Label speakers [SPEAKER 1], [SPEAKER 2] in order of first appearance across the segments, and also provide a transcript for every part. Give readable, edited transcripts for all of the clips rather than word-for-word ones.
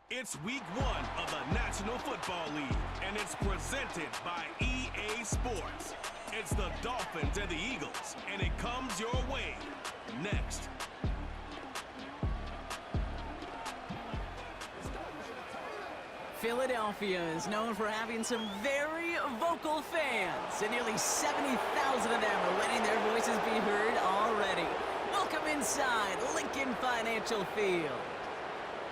[SPEAKER 1] It's week one of the National Football League, and it's presented by EA Sports. It's the Dolphins and the Eagles, and it comes your way next.
[SPEAKER 2] Philadelphia is known for having some very vocal fans, and nearly 70,000 of them are letting their voices be heard already. Welcome inside Lincoln Financial Field.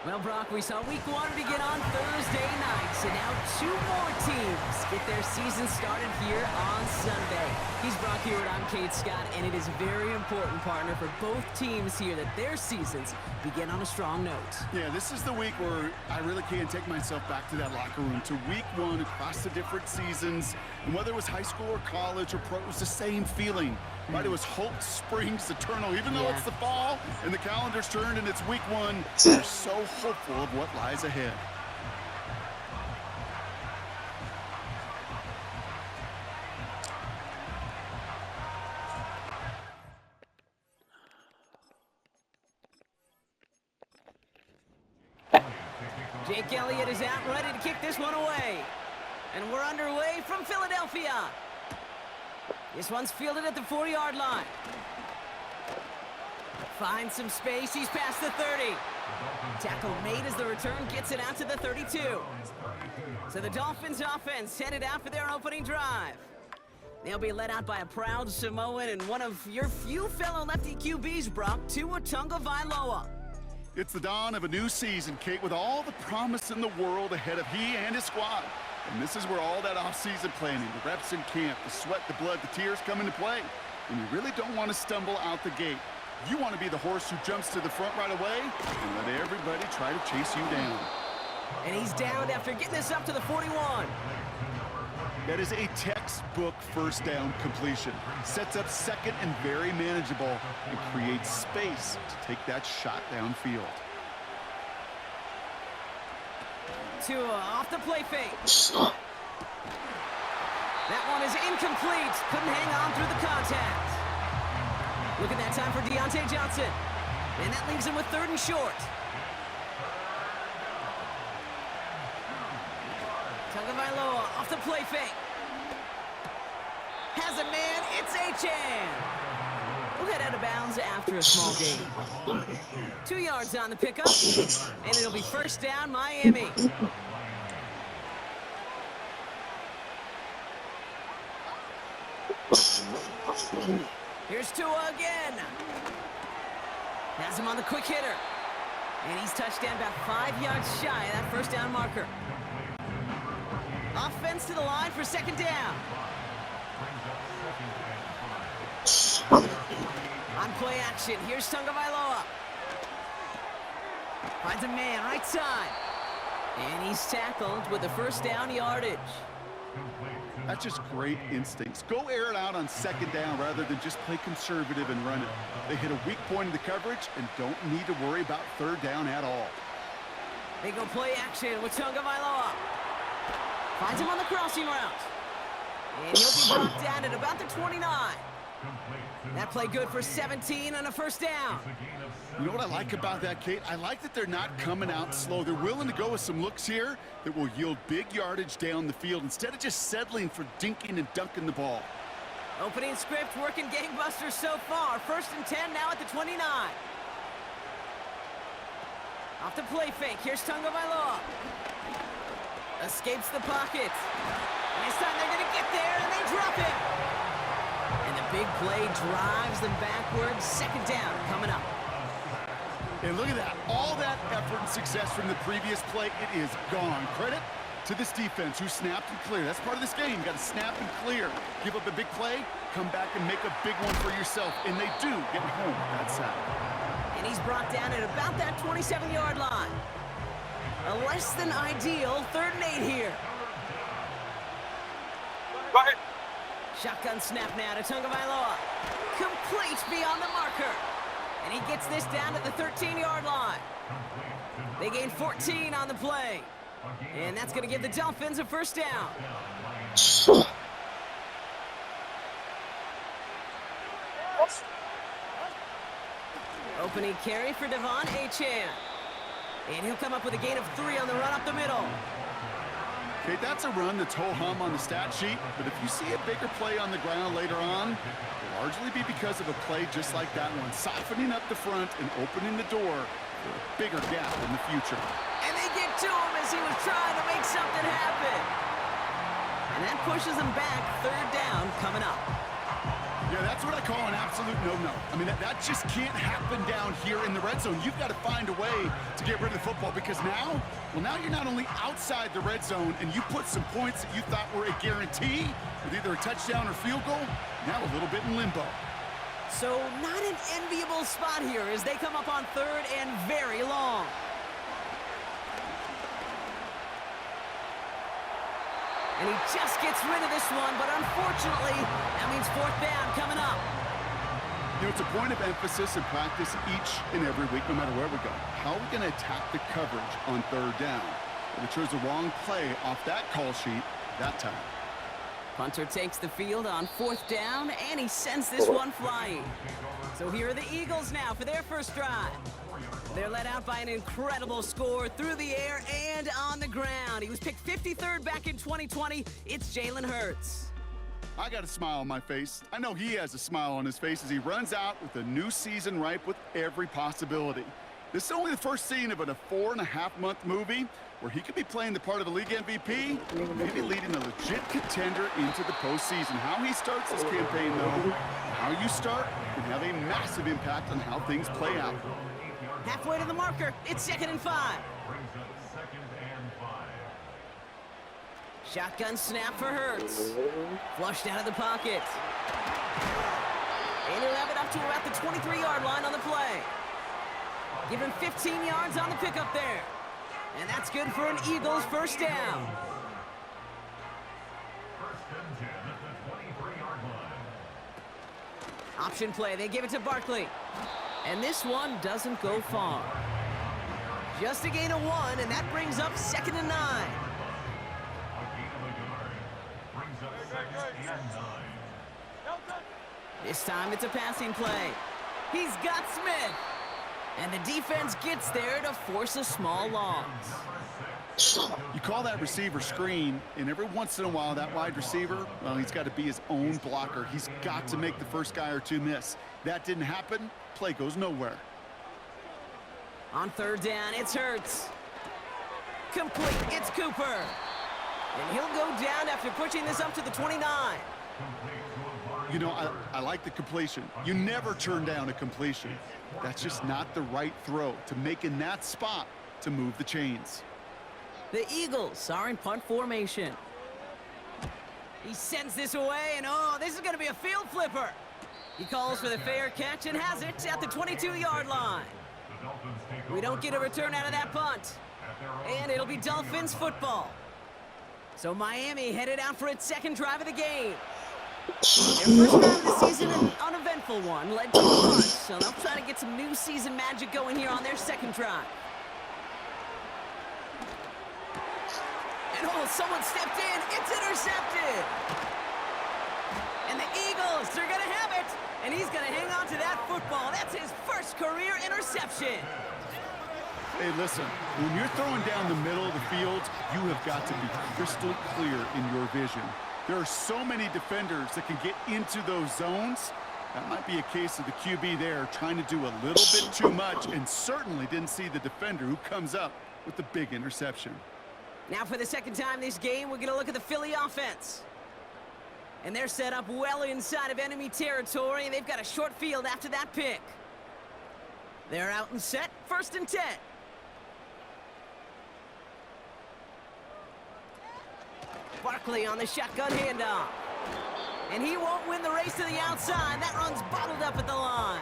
[SPEAKER 2] Well, Brock, we saw week one begin on Thursday night, and now two more teams get their season started here on Sunday. He's Brock Hewitt, I'm Kate Scott, and it is very important, partner, for both teams here that their seasons begin on a strong note.
[SPEAKER 3] Yeah, this is the week where I really can't take myself back to that locker room, to week one across the different seasons, and whether it was high school or college or pro, it was the same feeling. Right, it was hope springs eternal. Even though it's the fall and the calendar's turned and it's week one, we're so hopeful of what lies ahead.
[SPEAKER 2] Jake Elliott is out ready to kick this one away. And we're underway from Philadelphia. This one's fielded at the 40-yard line. Finds some space. He's past the 30. Tackle made as the return gets it out to the 32. So the Dolphins offense headed out for their opening drive. They'll be led out by a proud Samoan and one of your few fellow lefty QBs, Brock, Tua Tagovailoa.
[SPEAKER 3] It's the dawn of a new season, Kate, with all the promise in the world ahead of he and his squad. And this is where all that off-season planning, the reps in camp, the sweat, the blood, the tears come into play. And you really don't want to stumble out the gate. You want to be the horse who jumps to the front right away and let everybody try to chase you down.
[SPEAKER 2] And he's downed after getting this up to the 41.
[SPEAKER 3] That is a textbook first down completion. Sets up second and very manageable and creates space to take that shot downfield.
[SPEAKER 2] Tua off the play fake. That one is incomplete. Couldn't hang on through the contact. Look at that time for Deontay Johnson. And that leaves him with 3rd and short. Tagovailoa off the play fake. Has a man. It's Achan. We'll head out of bounds after a small gain. 2 yards on the pickup, and it'll be first down, Miami. Here's Tua again. Has him on the quick hitter. And he's touched down about 5 yards shy of that first down marker. Offense to the line for 2nd down. On play action, here's Tagovailoa. Finds a man right side. And he's tackled with the first down yardage.
[SPEAKER 3] That's just great instincts. Go air it out on 2nd down rather than just play conservative and run it. They hit a weak point in the coverage and don't need to worry about 3rd down at all.
[SPEAKER 2] They go play action with Tagovailoa. Finds him on the crossing route. And he'll be brought down at about the 29. That play good for 17 and a first down.
[SPEAKER 3] You know what I like about that, Kate? I like that they're not coming out slow. They're willing to go with some looks here that will yield big yardage down the field instead of just settling for dinking and dunking the ball.
[SPEAKER 2] Opening script working gangbusters so far. 1st and 10 now at the 29. Off the play fake. Here's Tagovailoa. Escapes the pocket. And this time they're going to get there and they drop him. And the big play drives them backwards. 2nd down coming up.
[SPEAKER 3] And look at that. All that effort and success from the previous play, it is gone. Credit to this defense who snapped and cleared. That's part of this game. You got to snap and clear. Give up a big play, come back and make a big one for yourself. And they do get home that side.
[SPEAKER 2] And he's brought down at about that 27-yard line. A less than ideal 3rd and 8 here.
[SPEAKER 4] Go ahead.
[SPEAKER 2] Shotgun snap now to Tagovailoa. Complete beyond the marker. And he gets this down to the 13-yard line. They gain 14 on the play. And that's going to give the Dolphins a first down. Opening carry for Devon Achane. And he'll come up with a gain of 3 on the run up the middle.
[SPEAKER 3] Okay, that's a run that's ho-hum on the stat sheet, but if you see a bigger play on the ground later on, it'll largely be because of a play just like that one, softening up the front and opening the door for a bigger gap in the future.
[SPEAKER 2] And they get to him as he was trying to make something happen. And that pushes him back. 3rd down coming up.
[SPEAKER 3] Yeah, that's what I call an absolute no-no. I mean, that just can't happen down here in the red zone. You've got to find a way to get rid of the football because now you're not only outside the red zone and you put some points that you thought were a guarantee with either a touchdown or field goal, now a little bit in limbo.
[SPEAKER 2] So not an enviable spot here as they come up on 3rd and very long. And he just gets rid of this one, but unfortunately, that means 4th down coming up.
[SPEAKER 3] You know, it's a point of emphasis in practice each and every week, no matter where we go. How are we going to attack the coverage on 3rd down? Well, we chose the wrong play off that call sheet that time.
[SPEAKER 2] Punter takes the field on 4th down, and he sends this one flying. So here are the Eagles now for their first drive. They're led out by an incredible score through the air and on the ground. He was picked 53rd back in 2020. It's Jalen Hurts.
[SPEAKER 3] I got a smile on my face. I know he has a smile on his face as he runs out with a new season ripe with every possibility. This is only the first scene of a 4.5-month movie where he could be playing the part of the league MVP, maybe leading a legit contender into the postseason. How he starts this campaign, though, how you start can have a massive impact on how things play out.
[SPEAKER 2] Halfway to the marker. It's 2nd and 5. Shotgun snap for Hurts. Flushed out of the pocket. And he'll have it up to about the 23-yard line on the play. Give him 15 yards on the pickup there. And that's good for an Eagles first down. Option play. They give it to Barkley. And this one doesn't go far. Just a gain of 1, and that brings up 2nd and 9. This time it's a passing play. He's got Smith. And the defense gets there to force a small loss.
[SPEAKER 3] You call that receiver screen, and every once in a while that wide receiver, well, he's got to be his own blocker. He's got to make the first guy or two miss. That didn't happen. Play goes nowhere.
[SPEAKER 2] On 3rd down, it's Hurts. Complete. It's Cooper. And he'll go down after pushing this up to the 29.
[SPEAKER 3] You know, I like the completion. You never turn down a completion. That's just not the right throw to make in that spot to move the chains.
[SPEAKER 2] The Eagles are in punt formation. He sends this away, and oh, this is going to be a field flipper. He calls for the fair catch and has it at the 22-yard line. We don't get a return out of that punt. And it'll be Dolphins football. So Miami headed out for its 2nd drive of the game. Their first drive of the season, an uneventful one, led to a punt. So they'll try to get some new season magic going here on their 2nd drive. And oh, someone stepped in. It's intercepted. And the Eagles, they're going to have it. And he's going to hang on to that football. That's his first career interception.
[SPEAKER 3] Hey, listen, when you're throwing down the middle of the field, you have got to be crystal clear in your vision. There are so many defenders that can get into those zones. That might be a case of the QB there trying to do a little bit too much and certainly didn't see the defender who comes up with the big interception.
[SPEAKER 2] Now for the 2nd time this game, we're going to look at the Philly offense. And they're set up well inside of enemy territory, and they've got a short field after that pick. They're out and set, 1st and 10. Barkley on the shotgun handoff. And he won't win the race to the outside. That run's bottled up at the line.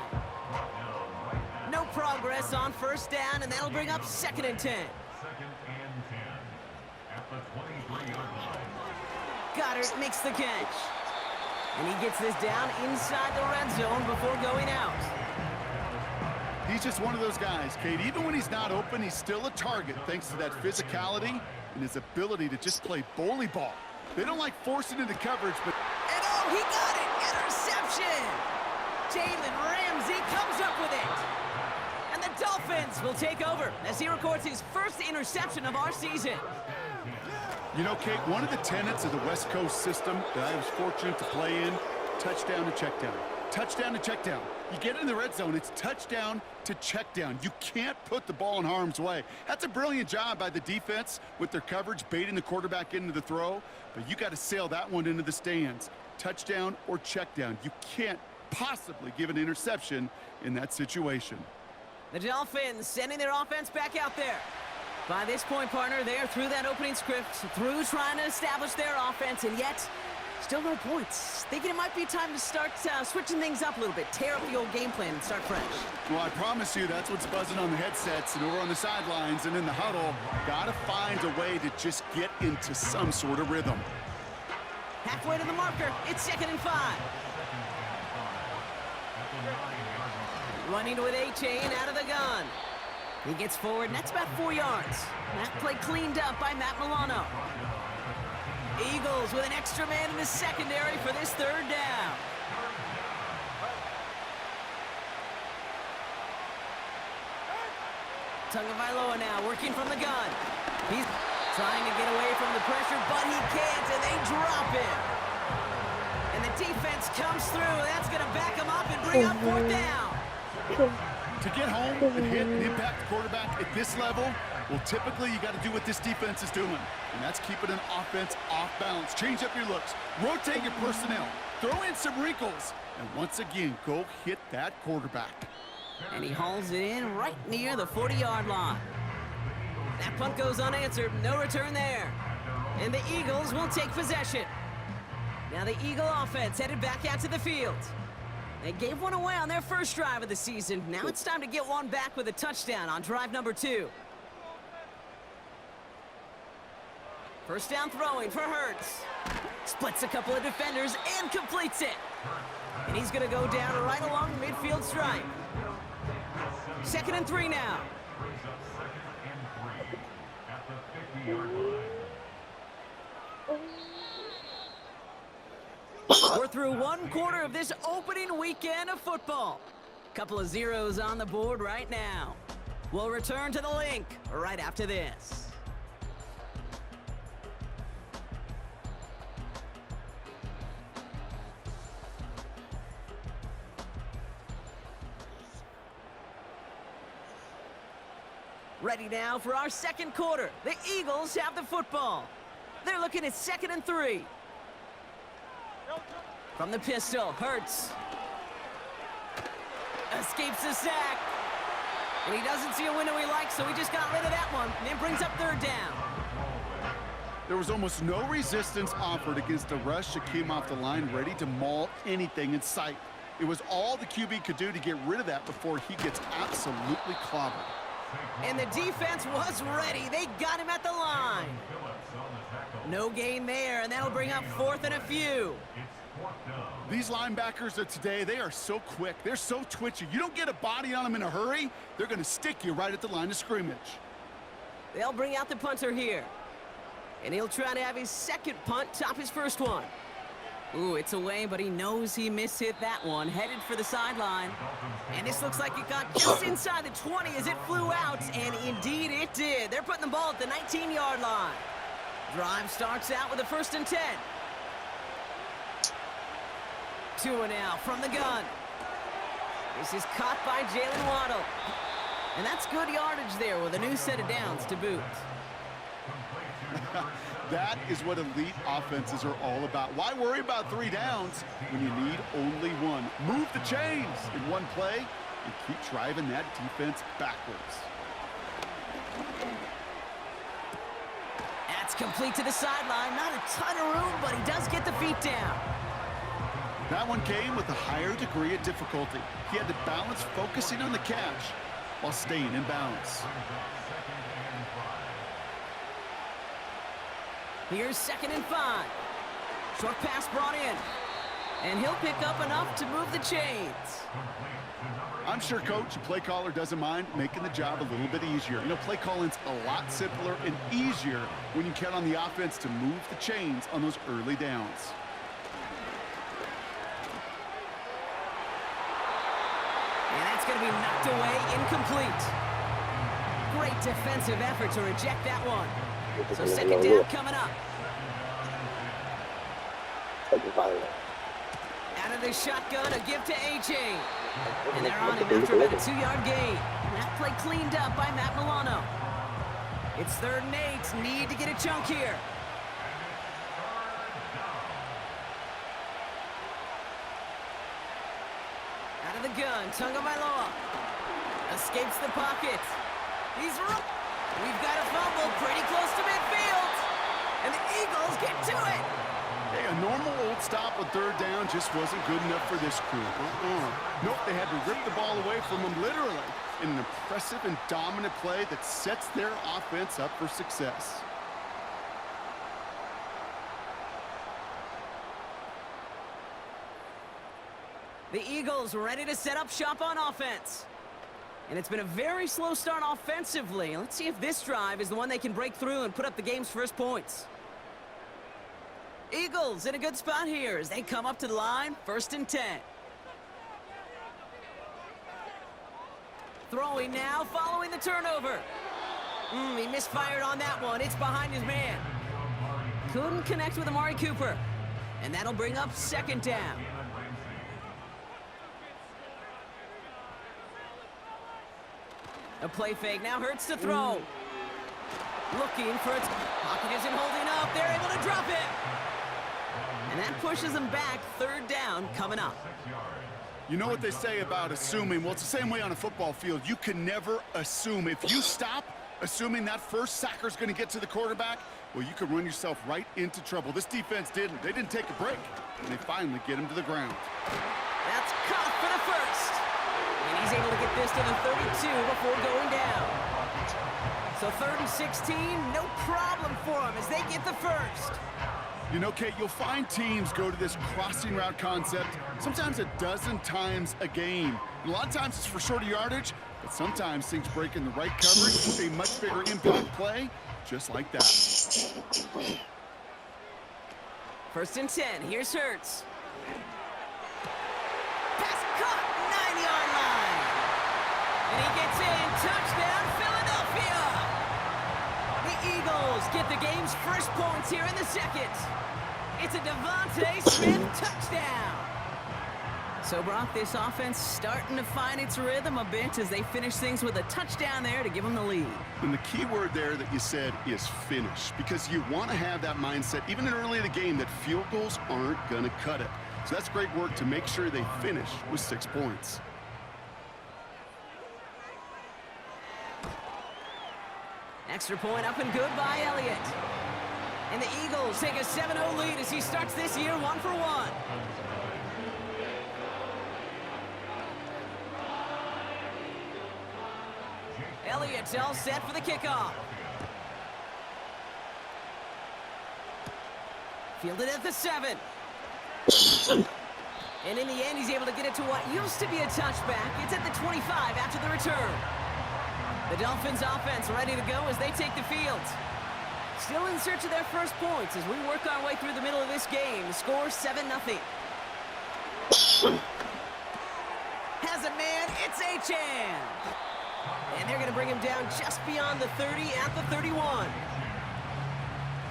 [SPEAKER 2] No progress on 1st down, and that'll bring up 2nd and 10. Goddard makes the catch. And he gets this down inside the red zone before going out.
[SPEAKER 3] He's just one of those guys, Kate. Even when he's not open, he's still a target thanks to that physicality and his ability to just play bully ball. They don't like forcing into coverage, but...
[SPEAKER 2] And oh, he got it! Interception! Jalen Ramsey comes up with it. Dolphins will take over as he records his first interception of our season.
[SPEAKER 3] You know, Kate, one of the tenets of the West Coast system that I was fortunate to play in, touchdown to check down. Touchdown to check down. You get in the red zone, it's touchdown to check down. You can't put the ball in harm's way. That's a brilliant job by the defense with their coverage, baiting the quarterback into the throw. But you got to sail that one into the stands. Touchdown or check down. You can't possibly give an interception in that situation.
[SPEAKER 2] The Dolphins sending their offense back out there. By this point, partner, they're through that opening script, through trying to establish their offense, and yet still no points. Thinking it might be time to start switching things up a little bit, tear up the old game plan and start fresh.
[SPEAKER 3] Well, I promise you that's what's buzzing on the headsets and over on the sidelines and in the huddle. Got to find a way to just get into some sort of rhythm.
[SPEAKER 2] Halfway to the marker, it's 2nd and 5. Running with A-Chain out of the gun. He gets forward, and that's about 4 yards. That play cleaned up by Matt Milano. Eagles with an extra man in the secondary for this 3rd down. Tagovailoa now working from the gun. He's trying to get away from the pressure, but he can't, and they drop him. And the defense comes through. That's going to back him up and bring up 4th down.
[SPEAKER 3] To get home and hit and impact the quarterback at this level, well, typically you got to do what this defense is doing, and that's keeping an offense off balance. Change up your looks, rotate your personnel, throw in some wrinkles, and once again, go hit that quarterback.
[SPEAKER 2] And he hauls it in right near the 40-yard line. That punt goes unanswered, no return there. And the Eagles will take possession. Now the Eagle offense headed back out to the field. They gave one away on their first drive of the season. Now it's time to get one back with a touchdown on drive number 2. First down throwing for Hurts. Splits a couple of defenders and completes it. And he's going to go down right along the midfield stripe. 2nd and 3 now. We're through 1 quarter of this opening weekend of football. Couple of zeros on the board right now. We'll return to the link right after this. Ready now for our 2nd quarter. The Eagles have the football. They're looking at 2nd and 3. From the pistol, Hurts. Escapes the sack. And he doesn't see a window he likes, so he just got rid of that one. And it brings up 3rd down.
[SPEAKER 3] There was almost no resistance offered against a rush that came off the line ready to maul anything in sight. It was all the QB could do to get rid of that before he gets absolutely clobbered.
[SPEAKER 2] And the defense was ready. They got him at the line. No gain there, and that'll bring up 4th and a few.
[SPEAKER 3] These linebackers of today, they are so quick. They're so twitchy. You don't get a body on them in a hurry, they're going to stick you right at the line of scrimmage.
[SPEAKER 2] They'll bring out the punter here. And he'll try to have his 2nd punt top his 1st one. Ooh, it's away, but he knows he mishit that one. Headed for the sideline. And this looks like it got just inside the 20 as it flew out. And indeed it did. They're putting the ball at the 19-yard line. Drive starts out with a 1st and 10. Tua now from the gun. This is caught by Jalen Waddle. And that's good yardage there with a new set of downs to boot.
[SPEAKER 3] That is what elite offenses are all about. Why worry about 3 downs when you need only 1? Move the chains in one play and keep driving that defense backwards.
[SPEAKER 2] That's complete to the sideline. Not a ton of room, but he does get the feet down.
[SPEAKER 3] That one came with a higher degree of difficulty. He had to balance focusing on the catch while staying in balance.
[SPEAKER 2] Here's 2nd and 5. Short pass brought in. And he'll pick up enough to move the chains.
[SPEAKER 3] I'm sure coach and play caller doesn't mind making the job a little bit easier. You know, play calling's a lot simpler and easier when you count on the offense to move the chains on those early downs.
[SPEAKER 2] And That's going to be knocked away, incomplete. Great defensive effort to reject that one. So second down coming up. Out of the shotgun, a give to A.J. And they're on him after about a 2-yard gain. And that play cleaned up by Matt Milano. It's 3rd and 8. Need to get a chunk here. Out of the gun, Tagovailoa. Escapes the pocket. We've got a fumble pretty close to midfield. And the Eagles get to it.
[SPEAKER 3] Hey, a normal old stop on 3rd down just wasn't good enough for this crew. Nope, they had to rip the ball away from them literally in an impressive and dominant play that sets their offense up for success.
[SPEAKER 2] The Eagles ready to set up shop on offense. And it's been a very slow start offensively. Let's see if this drive is the one they can break through and put up the game's first points. Eagles in a good spot here as they come up to the line, 1st and 10. Throwing now, following the turnover. He misfired on that one. It's behind his man. Couldn't connect with Amari Cooper. And that'll bring up 2nd down. A play fake now hurts to throw. Looking for it. Pocket isn't holding up. They're able to drop it. And that pushes them back. 3rd down coming up.
[SPEAKER 3] You know what they say about assuming? Well, it's the same way on a football field. You can never assume. If you stop assuming that first sacker's going to get to the quarterback, well, you could run yourself right into trouble. This defense didn't. They didn't take a break. And they finally get him to the ground.
[SPEAKER 2] That's caught for the first. And he's able to get this to the 32 before going down. So 3rd and 16, no problem for him as they get the first.
[SPEAKER 3] You know, Kate, you'll find teams go to this crossing route concept sometimes a dozen times a game. And a lot of times it's for shorter yardage, but sometimes things break in the right coverage with a much bigger impact play, just like that.
[SPEAKER 2] 1st and 10, here's Hurts. Pass caught, 9-yard line. And he gets in, touchdown, Philadelphia. The Eagles get the game's first points here in the 2nd. It's a Devontae Smith touchdown. So, Brock, this offense starting to find its rhythm a bit as they finish things with a touchdown there to give them the lead.
[SPEAKER 3] And the key word there that you said is finish, because you want to have that mindset, even early in the game, that field goals aren't going to cut it. So that's great work to make sure they finish with 6 points.
[SPEAKER 2] Extra point up and good by Elliott. And the Eagles take a 7-0 lead as he starts this year 1-for-1. Elliott's all set for the kickoff. Fielded at the 7. And in the end, he's able to get it to what used to be a touchback. It's at the 25 after the return. The Dolphins offense ready to go as they take the field. Still in search of their first points as we work our way through the middle of this game. The score 7-0. Has a man, it's Achane. And they're going to bring him down just beyond the 30 at the 31.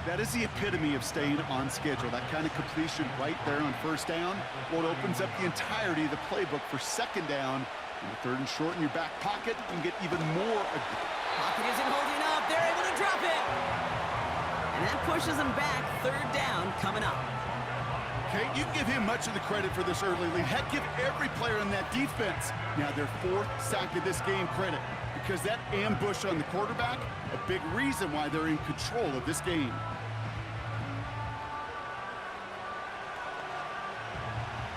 [SPEAKER 3] That is the epitome of staying on schedule. That kind of completion right there on 1st down. Well, it opens up the entirety of the playbook for 2nd down. And the 3rd and short in your back pocket, you can get even more.
[SPEAKER 2] Pocket isn't holding up. They're able to drop it. And that pushes them back. 3rd down coming up.
[SPEAKER 3] Okay, you can give him much of the credit for this early lead. Heck, give every player in that defense now their 4th sack of this game credit, because that ambush on the quarterback, a big reason why they're in control of this game.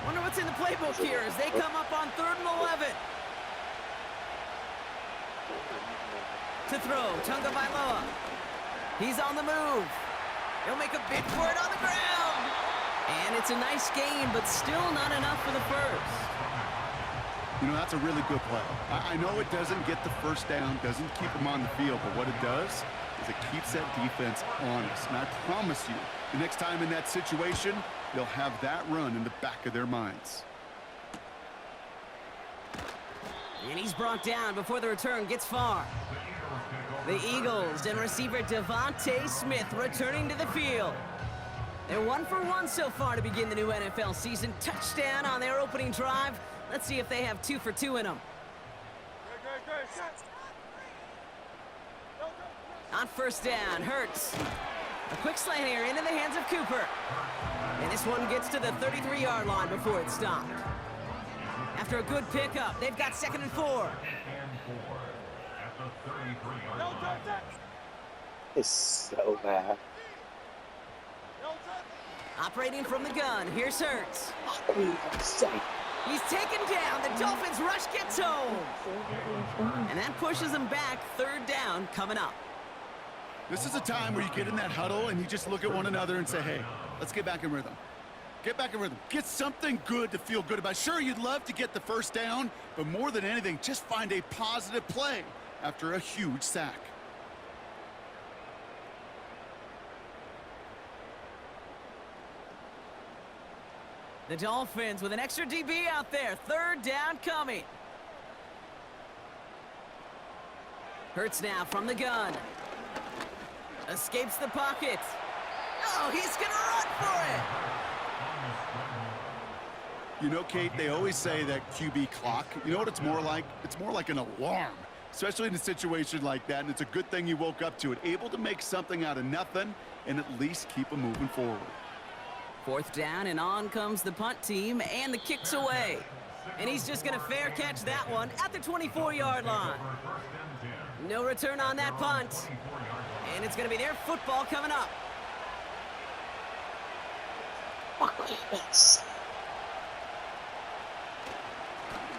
[SPEAKER 2] Wonder what's in the playbook here as they come up on 3rd and 11. To throw, Tagovailoa. He's on the move. He'll make a bid for it on the ground. And it's a nice gain, but still not enough for the first.
[SPEAKER 3] You know, that's a really good play. I know it doesn't get the 1st down, doesn't keep them on the field, but what it does is it keeps that defense honest. And I promise you, the next time in that situation, they'll have that run in the back of their minds.
[SPEAKER 2] And he's brought down before the return gets far. The Eagles and receiver Devontae Smith returning to the field. They're 1 for 1 so far to begin the new NFL season. Touchdown on their opening drive. Let's see if they have 2 for 2 in them. On first down, Hurts. A quick slant here into the hands of Cooper. And this one gets to the 33-yard line before it's stopped. After a good pickup, they've got 2nd and 4.
[SPEAKER 4] It's so bad.
[SPEAKER 2] Operating from the gun, here's Hurts.
[SPEAKER 4] Oh,
[SPEAKER 2] He's taken down. The Dolphins rush gets home. And that pushes them back. 3rd down coming up.
[SPEAKER 3] This is a time where you get in that huddle and you just look at one another and say, hey, let's get back in rhythm. Get back in rhythm. Get something good to feel good about. Sure, you'd love to get the first down, but more than anything, just find a positive play after a huge sack.
[SPEAKER 2] The Dolphins with an extra DB out there. 3rd down coming. Hurts now from the gun. Escapes the pocket. Oh, he's going to run for it.
[SPEAKER 3] You know, Kate, they always say that QB clock, you know what it's more like? It's more like an alarm, especially in a situation like that, and it's a good thing you woke up to it, able to make something out of nothing and at least keep them moving forward.
[SPEAKER 2] 4th down, and on comes the punt team, and the kick's away. And he's just going to fair catch that one at the 24-yard line. No return on that punt. And it's going to be their football coming up.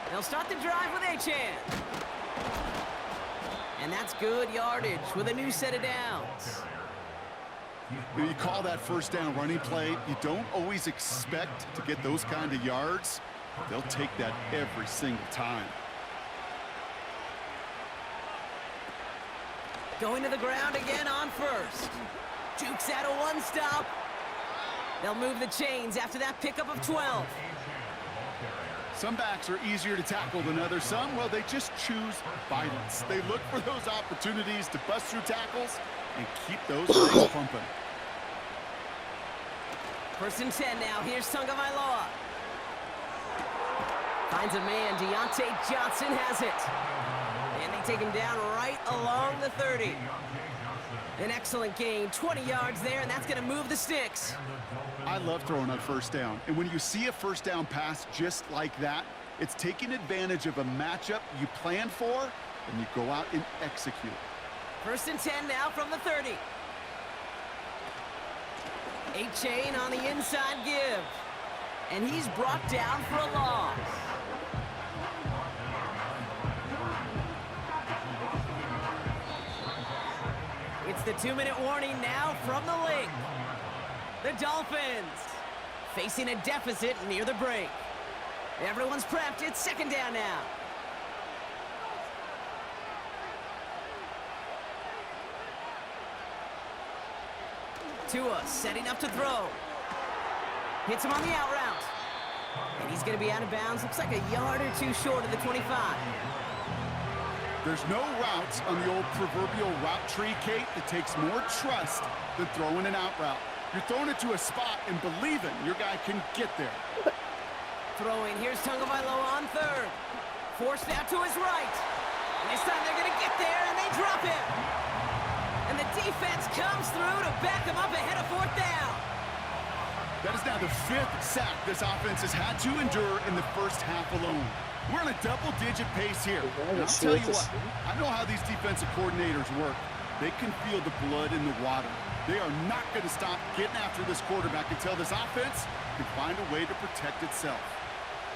[SPEAKER 2] They'll start the drive with Achane. And that's good yardage with a new set of downs.
[SPEAKER 3] When you call that first down running play, you don't always expect to get those kind of yards. They'll take that every single time.
[SPEAKER 2] Going to the ground again on first. Jukes out a 1-stop. They'll move the chains after that pickup of 12.
[SPEAKER 3] Some backs are easier to tackle than others. Some, well, they just choose violence. They look for those opportunities to bust through tackles and keep those legs pumping.
[SPEAKER 2] 1st and 10 now. Here's Tagovailoa. Finds a man. Deontay Johnson has it. And they take him down right along the 30. An excellent gain. 20 yards there, and that's going to move the sticks.
[SPEAKER 3] I love throwing on first down. And when you see a first down pass just like that, it's taking advantage of a matchup you planned for, and you go out and execute.
[SPEAKER 2] 1st and 10 now from the 30. Achane on the inside give. And he's brought down for a loss. It's the 2-minute warning now from the link. The Dolphins facing a deficit near the break. Everyone's prepped. It's 2nd down now. Tua setting up to throw. Hits him on the out route. And he's going to be out of bounds. Looks like a yard or 2 short of the 25.
[SPEAKER 3] There's no routes on the old proverbial route tree, Kate, that takes more trust than throwing an out route. You're throwing it to a spot and believing your guy can get there.
[SPEAKER 2] Throwing. Here's Tagovailoa on 3rd. Forced out to his right. And this time they're going to get there, and they drop him. And the defense comes through to back him up ahead of 4th down.
[SPEAKER 3] That is now the 5th sack this offense has had to endure in the first half alone. We're on a double-digit pace here. And I'll tell you what, I know how these defensive coordinators work. They can feel the blood in the water. They are not going to stop getting after this quarterback until this offense can find a way to protect itself.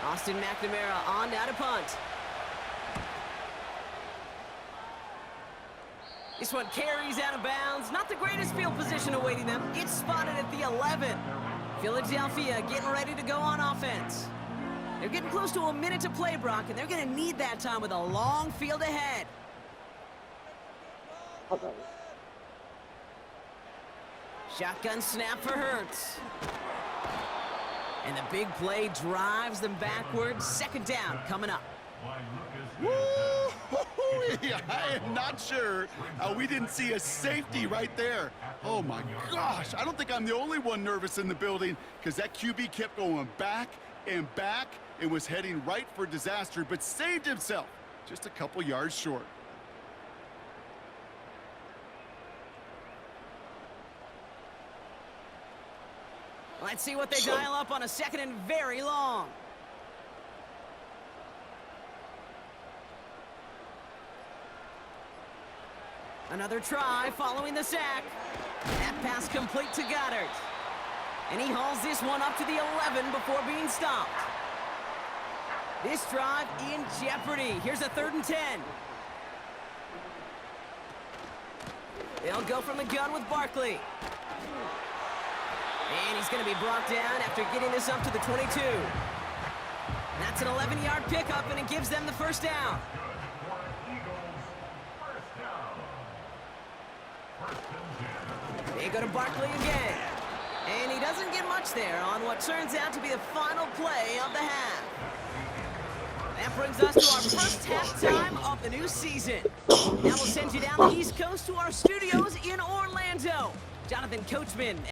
[SPEAKER 2] Austin McNamara on now to punt. This one carries out of bounds. Not the greatest field position awaiting them. It's spotted at the 11. Philadelphia getting ready to go on offense. They're getting close to a minute to play, Brock, and they're going to need that time with a long field ahead. Shotgun snap for Hurts. And the big play drives them backwards. 2nd down coming up.
[SPEAKER 3] Woo! I am not sure we didn't see a safety right there. Oh my gosh, I don't think I'm the only one nervous in the building because that QB kept going back and back and was heading right for disaster, but saved himself just a couple yards short.
[SPEAKER 2] Let's see what they dial up on a second and very long. Another try following the sack. That pass complete to Goddard. And he hauls this one up to the 11 before being stopped. This drive in jeopardy. Here's a 3rd and 10. They'll go from the gun with Barkley. And he's going to be brought down after getting this up to the 22. That's an 11-yard pickup, and it gives them the first down. They go to Barkley again. And he doesn't get much there on what turns out to be the final play of the half. That brings us to our first halftime of the new season. Now we'll send you down the East Coast to our studios in Orlando. Jonathan Coachman